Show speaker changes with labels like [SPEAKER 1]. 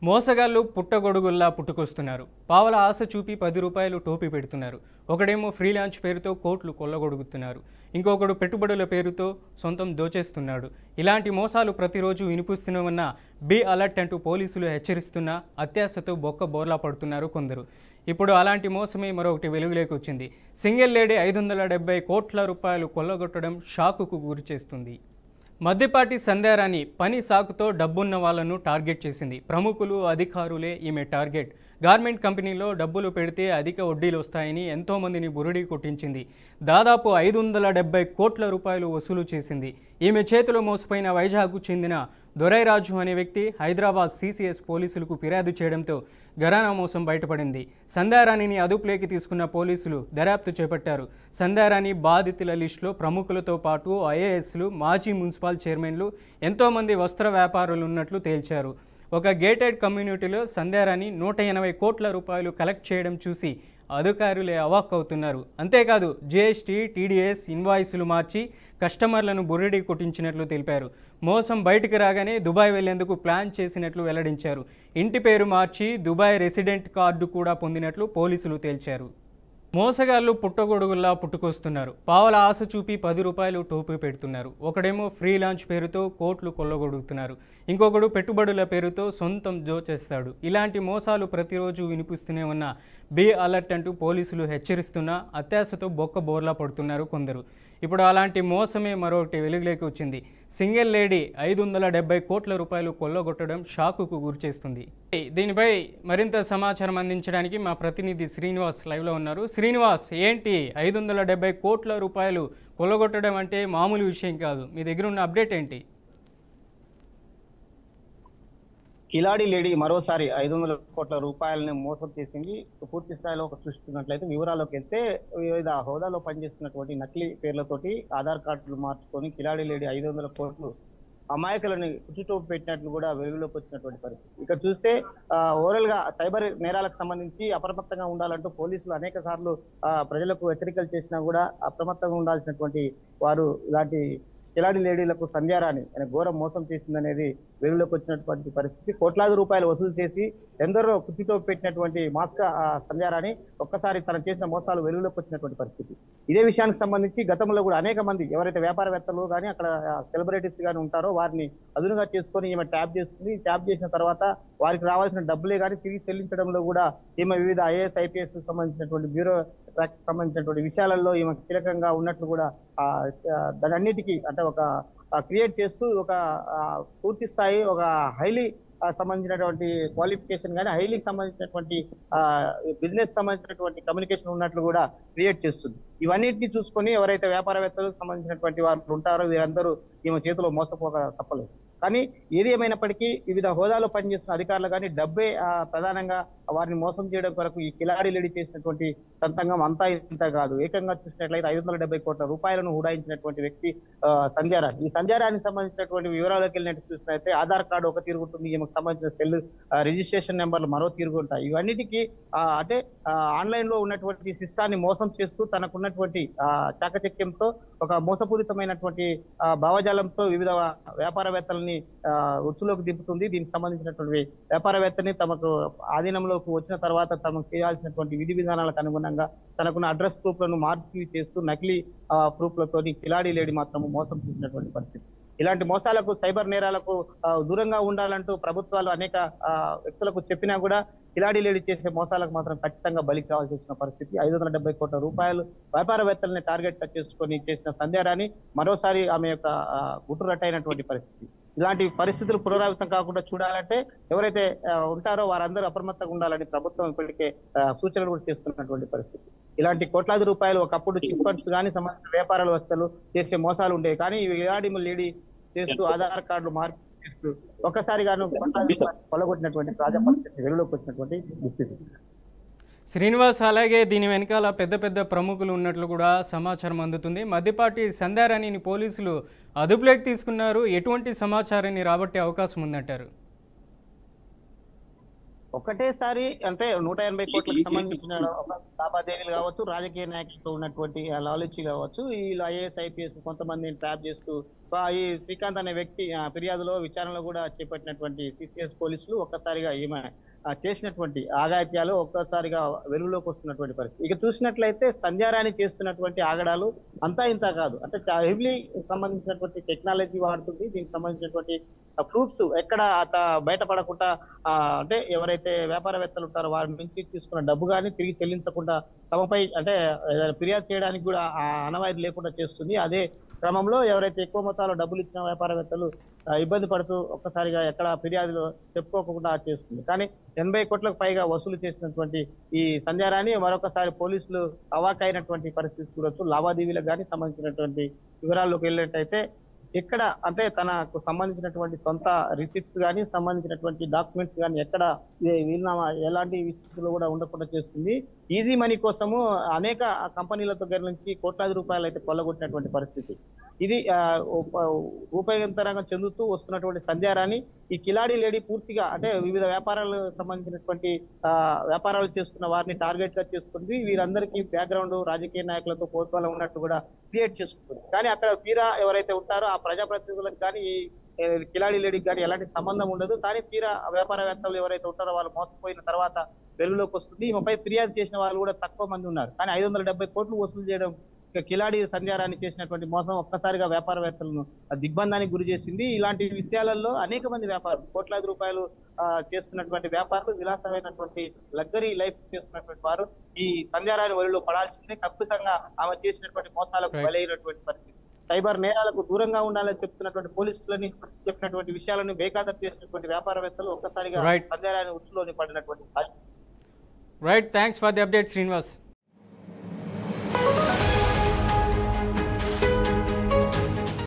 [SPEAKER 1] మోసగాళ్ళు పుట్టగొడుగుల్లా పుట్టుకొస్తున్నారు. పావల ఆశ చూపి 10 రూపాయలు టోపీ పెడుతున్నారు. ఒకడేమో ఫ్రీలాన్స్ పేరుతో కోట్లు కొల్లగొడుగుతున్నారు. ఇంకొకడు పెట్టుబడుల పేరుతో సొంతం దోచేస్తున్నాడు. ఇలాంటి మోసాలు ప్రతిరోజు వినిపిస్తూనే ఉన్న బీ అలర్ట్ అంటూ పోలీసులు హెచ్చరిస్తున్నా అత్యాశతో బొక్క బోర్లా పడుతున్నారు కొందరు. ఇప్పుడు అలాంటి మోసమే మరొకటి వెలుగులోకి వచ్చింది. సింగిల్ లేడీ 570 కోట్ల రూపాయలు కొల్లగొట్టడం షాకుకు గురిచేస్తుంది. మద్దిపాటి సంధ్యారాణి పని సాకుతో డబ్బున్న వాళ్లను టార్గెట్ చేసింది. ప్రముఖులు, అధికారులే ఈమె టార్గెట్. గార్మెంట్ కంపెనీలో డబ్బులు పెడితే అధిక వడ్డీలు వస్తాయని ఎంతోమందిని బురుడి కొట్టించింది. దాదాపు 570 కోట్ల రూపాయలు వసూలు చేసింది. ఈమె చేతిలో మోసపోయిన వైజాగ్కు చెందిన దొరైరాజు అనే వ్యక్తి హైదరాబాద్ సిసిఎస్ పోలీసులకు ఫిర్యాదు చేయడంతో ఘరానా మోసం బయటపడింది. సంధ్యారాణిని అదుపులోకి తీసుకున్న పోలీసులు దర్యాప్తు చేపట్టారు. సంధ్యారాణి బాధితుల లిస్టులో ప్రముఖులతో పాటు ఐఏఎస్లు, మాజీ మున్సిపల్ చైర్మన్లు, ఎంతోమంది వస్త్ర వ్యాపారులు ఉన్నట్లు తేల్చారు. ఒక గేటెడ్ కమ్యూనిటీలో సంధ్యారాణి 180 కోట్ల రూపాయలు కలెక్ట్ చేయడం చూసి అధికారులే అవాక్కవుతున్నారు. అంతేకాదు జీఎస్టీ, టీడీఎస్ ఇన్వాయిస్లు మార్చి కస్టమర్లను బురిడి కొట్టించినట్లు తెలిపారు. మోసం బయటకు రాగానే దుబాయ్ వెళ్లేందుకు ప్లాన్ చేసినట్లు వెల్లడించారు. ఇంటి పేరు మార్చి దుబాయ్ రెసిడెంట్ కార్డు కూడా పొందినట్లు పోలీసులు తేల్చారు. మోసగాళ్ళు పుట్టగొడుగుల్లా పుట్టుకొస్తున్నారు. పావల ఆశ చూపి 10 రూపాయలు టోపీ పెడుతున్నారు. ఒకడేమో ఫ్రీలాన్స్ పేరుతో కోట్లు కొల్లగొడుగుతున్నారు. ఇంకొకడు పెట్టుబడుల పేరుతో సొంతం దోచేస్తాడు. ఇలాంటి మోసాలు ప్రతిరోజు వినిపిస్తూనే ఉన్న బీ అలర్ట్ అంటూ పోలీసులు హెచ్చరిస్తున్నా అత్యాశతో బొక్క బోర్లా పడుతున్నారు కొందరు. ఇప్పుడు అలాంటి మోసమే మరొకటి వెలుగులోకి వచ్చింది. సింగిల్ లేడీ 570 కోట్ల రూపాయలు కొల్లగొట్టడం షాకుకు గురిచేస్తుంది. దీనిపై మరింత సమాచారం అందించడానికి మా ప్రతినిధి శ్రీనివాస్ లైవ్లో ఉన్నారు. శ్రీనివాస్, ఏంటి 570 కోట్ల రూపాయలు కొల్లగొట్టడం అంటే మామూలు విషయం కాదు. మీ దగ్గర ఉన్న అప్డేట్ ఏంటి?
[SPEAKER 2] కిలాడి లేడీ మరోసారి 500 కోట్ల రూపాయలని మోసం చేసింది. పూర్తి స్థాయిలో చూస్తున్నట్లయితే వివరాల్లోకి వెళ్తే వివిధ హోదాలో పనిచేస్తున్నటువంటి నకిలీ పేర్లతోటి ఆధార్ కార్డులు మార్చుకొని కిలాడి లేడీ 500 కోట్లు అమాయకులని కుచుటోపు పెట్టినట్లు కూడా వెలుగులోకి వచ్చినటువంటి పరిస్థితి. ఇక చూస్తే ఓవరాల్ గా సైబర్ నేరాలకు సంబంధించి అప్రమత్తంగా ఉండాలంటూ పోలీసులు అనేక సార్లు ప్రజలకు హెచ్చరికలు చేసినా కూడా అప్రమత్తంగా ఉండాల్సినటువంటి వారు ఇలాంటి కిలాడి లేడీలకు సంధ్యారాణి అనే ఘోరం మోసం చేసిందనేది వెలుగులోకి వచ్చినటువంటి పరిస్థితి. కోట్లాది రూపాయలు వసూలు చేసి ఎందరో కుర్చీతో పెట్టినటువంటి మాస్క సంధ్యారాణి ఒక్కసారి తను చేసిన మోసాలు వెలుగులోకి వచ్చినటువంటి పరిస్థితి. ఇదే విషయానికి సంబంధించి గతంలో కూడా అనేక మంది ఎవరైతే వ్యాపారవేత్తలు కానీ అక్కడ సెలబ్రిటీస్ కానీ ఉంటారో వారిని అదునుగా చేసుకొని ఈమె ట్యాప్ చేస్తుంది. ట్యాప్ చేసిన తర్వాత వారికి రావాల్సిన డబ్బులే కానీ తిరిగి చెల్లించడంలో కూడా ఈమె వివిధ ఐఏఎస్, ఐపీఎస్ సంబంధించినటువంటి బ్యూరో సంబంధించినటువంటి విషయాలలో ఈమె కీలకంగా ఉన్నట్లు కూడా దానన్నిటికీ అంటే ఒక క్రియేట్ చేస్తూ ఒక పూర్తి స్థాయి ఒక హైలీ సంబంధించినటువంటి క్వాలిఫికేషన్ కానీ హైలీకి సంబంధించినటువంటి బిజినెస్ సంబంధించినటువంటి కమ్యూనికేషన్ ఉన్నట్లు కూడా క్రియేట్ చేస్తుంది. ఇవన్నిటిని చూసుకొని ఎవరైతే వ్యాపారవేత్తలకు సంబంధించినటువంటి వారు ఉంటారో వీరందరూ ఈమె చేతిలో మోసపోక తప్పలేదు. కానీ ఏది ఏమైనప్పటికీ వివిధ హోదాలో పనిచేస్తున్న అధికారులు కానీ డబ్బే ప్రధానంగా వారిని మోసం చేయడం కొరకు ఈ కిలాడి లేడీ చేసినటువంటి సంతంగం అంతా ఇంత కాదు. ఏకంగా చూసినట్లయితే 570 కోట్ల రూపాయలను ఉడాయించినటువంటి వ్యక్తి సంధ్యారాణి. ఈ సంధ్యారానికి సంబంధించినటువంటి వివరాలకు వెళ్ళినట్టు చూసినట్లయితే ఆధార్ కార్డు ఒక తీరు ఉంటుంది, ఈమెకు సంబంధించిన సెల్ రిజిస్ట్రేషన్ నెంబర్లు మరో తీరు ఉంటాయి. ఇవన్నిటికీ అంటే ఆన్లైన్ లో ఉన్నటువంటి సిస్టాన్ని మోసం చేస్తూ తనకున్నటువంటి చాకచక్యంతో ఒక మోసపూరితమైనటువంటి భావజాలంతో వివిధ వ్యాపారవేత్తలని ఉచ్చులోకి దింపుతుంది. దీనికి సంబంధించినటువంటి వ్యాపారవేత్తని తమకు ఆధీనంలోకి వచ్చిన తర్వాత తమకు చేయాల్సినటువంటి విధి విధానాలకు అనుగుణంగా తనకున్న అడ్రస్ ప్రూఫ్లను మార్పు చేస్తూ నకిలీ ప్రూఫ్లతో కిలాడి లేడీ మాత్రం మోసం చేసినటువంటి పరిస్థితి. ఇలాంటి మోసాలకు, సైబర్ నేరాలకు దూరంగా ఉండాలంటూ ప్రభుత్వాలు అనేక వ్యక్తులకు చెప్పినా కూడా కిలాడి లేడీ చేసే మోసాలకు మాత్రం ఖచ్చితంగా బలి కావాల్సి వచ్చిన పరిస్థితి. 570 కోట్ల రూపాయలు వ్యాపారవేత్తలని టార్గెట్ చేసుకొని చేసిన సంధ్యారాణి మరోసారి ఆమె యొక్క గుట్టురట్టయినటువంటి పరిస్థితి. ఇలాంటి పరిస్థితులు పునరావృతం కాకుండా చూడాలంటే ఎవరైతే ఉంటారో వారందరూ అప్రమత్తంగా ఉండాలని ప్రభుత్వం ఇప్పటికే సూచనలు కూడా చేస్తున్నటువంటి పరిస్థితి. ఇలాంటి కోట్లాది రూపాయలు ఒకప్పుడు చిట్ ఫండ్స్ కానీ సంబంధించిన వ్యాపార వ్యవస్థలు చేసే మోసాలు ఉండేవి. కానీ ఈ కిలాడి లేడీ చేస్తూ ఆధార్ కార్డులు మార్పు చేస్తూ ఒక్కసారిగాను కొల్లగొట్టినటువంటి తాజా పరిస్థితి వెలుగులోకి వచ్చినటువంటి దుస్థితి.
[SPEAKER 1] శ్రీనివాస్, అలాగే దీని వెనకాల పెద్ద పెద్ద ప్రముఖులు ఉన్నట్లు కూడా సమాచారం అందుతుంది. మద్దిపాటి సంధ్యారాణిని పోలీసులు అదుపులోకి తీసుకున్నారు. ఎటువంటి సమాచారాన్ని రాబట్టే అవకాశం ఉందంటారు?
[SPEAKER 2] ఒకటేసారి అంటే 180 కోట్లకు సంబంధించిన ఒక లావాదేవీలు కావచ్చు, రాజకీయ నాయకులతో ఉన్నటువంటి లాలూచి కావచ్చు, వీళ్ళు ఐఏఎస్ ఐపీఎస్ కొంతమందిని ట్రాప్ చేస్తూ ఈ శ్రీకాంత్ అనే వ్యక్తి ఫిర్యాదులో విచారణలో కూడా చేపట్టినటువంటి సిసిఎస్ పోలీసులు ఒక్కసారిగా ఈమె చేసినటువంటి ఆగాత్యాలు ఒక్కసారిగా వెలుగులోకి వస్తున్నటువంటి పరిస్థితి. ఇక చూసినట్లయితే సంధ్యారాణి చేస్తున్నటువంటి ఆగడాలు అంతా ఇంత కాదు. అంటే హెవీలీ సంబంధించినటువంటి టెక్నాలజీ వాడుతుంది. దీనికి సంబంధించినటువంటి ప్రూఫ్స్ ఎక్కడ బయటపడకుండా అంటే ఎవరైతే వ్యాపారవేత్తలు ఉంటారో వారి నుంచి తీసుకున్న డబ్బు కానీ తిరిగి చెల్లించకుండా తమపై అంటే ఫిర్యాదు చేయడానికి కూడా అనవాయితీ లేకుండా చేస్తుంది. అదే క్రమంలో ఎవరైతే ఎక్కువ మొత్తాలో డబ్బులు ఇచ్చిన వ్యాపారవేత్తలు ఇబ్బంది పడుతూ ఒక్కసారిగా ఎక్కడ ఫిర్యాదులు చెప్పుకోకుండా చేస్తుంది. కానీ 80 కోట్లకు పైగా వసూలు చేసినటువంటి ఈ సంధ్యారాణి మరొకసారి పోలీసులు అవాకైనటువంటి పరిస్థితి చూడొచ్చు. లావాదేవీలకు కానీ సంబంధించినటువంటి వివరాల్లోకి వెళ్ళినట్టయితే ఎక్కడ అంటే తనకు సంబంధించినటువంటి సొంత రిసిప్ట్స్ కానీ సంబంధించినటువంటి డాక్యుమెంట్స్ కానీ ఎక్కడ వీలునామా ఎలాంటి విషయంలో కూడా ఉండకుండా చేస్తుంది. ఈజీ మనీ కోసము అనేక కంపెనీల దగ్గర నుంచి కోట్లాది రూపాయలు అయితే కొల్లగొట్టినటువంటి పరిస్థితి. ఇది ఉపయోగకరంగా చెందుతూ వస్తున్నటువంటి సంధ్యారాణి ఈ కిలాడి లేడీ పూర్తిగా అంటే వివిధ వ్యాపారాలకు సంబంధించినటువంటి వ్యాపారాలు చేస్తున్న వారిని టార్గెట్ గా చేసుకుంది. వీరందరికీ బ్యాక్గ్రౌండ్ రాజకీయ నాయకులతో పోత్వాల ఉన్నట్టు కూడా క్రియేట్ చేసుకుంటుంది. కానీ అక్కడ తీరా ఎవరైతే ఉంటారో ఆ ప్రజాప్రతినిధులకు కానీ కిలాడి లేడీకి కానీ ఎలాంటి సంబంధం ఉండదు. కానీ తీరా వ్యాపారవేత్తలు ఎవరైతే ఉంటారో వాళ్ళు మోసపోయిన తర్వాత వెలుగులోకి వస్తుంది. ఈమెపై ఫిర్యాదు చేసిన వాళ్ళు కూడా తక్కువ మంది ఉన్నారు. కానీ 570 కోట్లు వసూలు చేయడం కిలాడి సంధ్యారాణి చేసినటువంటి మోసం ఒక్కసారిగా వ్యాపారవేత్తలను దిగ్బంధానికి గురి చేసింది. ఇలాంటి విషయాలలో అనేక మంది వ్యాపారులు కోట్లాది రూపాయలు చేస్తున్నటువంటి వ్యాపారులు విలాసమైనటువంటి లగ్జరీ లైఫ్ చేస్తున్నటువంటి వారు ఈ సంధ్యారాణి వలిలో పడాల్సిందే. ఖచ్చితంగా ఆమె చేసినటువంటి మోసాలకు బలైనటువంటి పరిస్థితి. సైబర్ నేరాలకు దూరంగా ఉండాలని చెప్తున్నటువంటి పోలీసులని చెప్పినటువంటి విషయాలను బేఖాతరు చేసినటువంటి వ్యాపారవేత్తలు ఒక్కసారిగా సంధ్యారాణి ఉచ్చులోని పడినటువంటి
[SPEAKER 1] right. Thanks for the update Srinivas.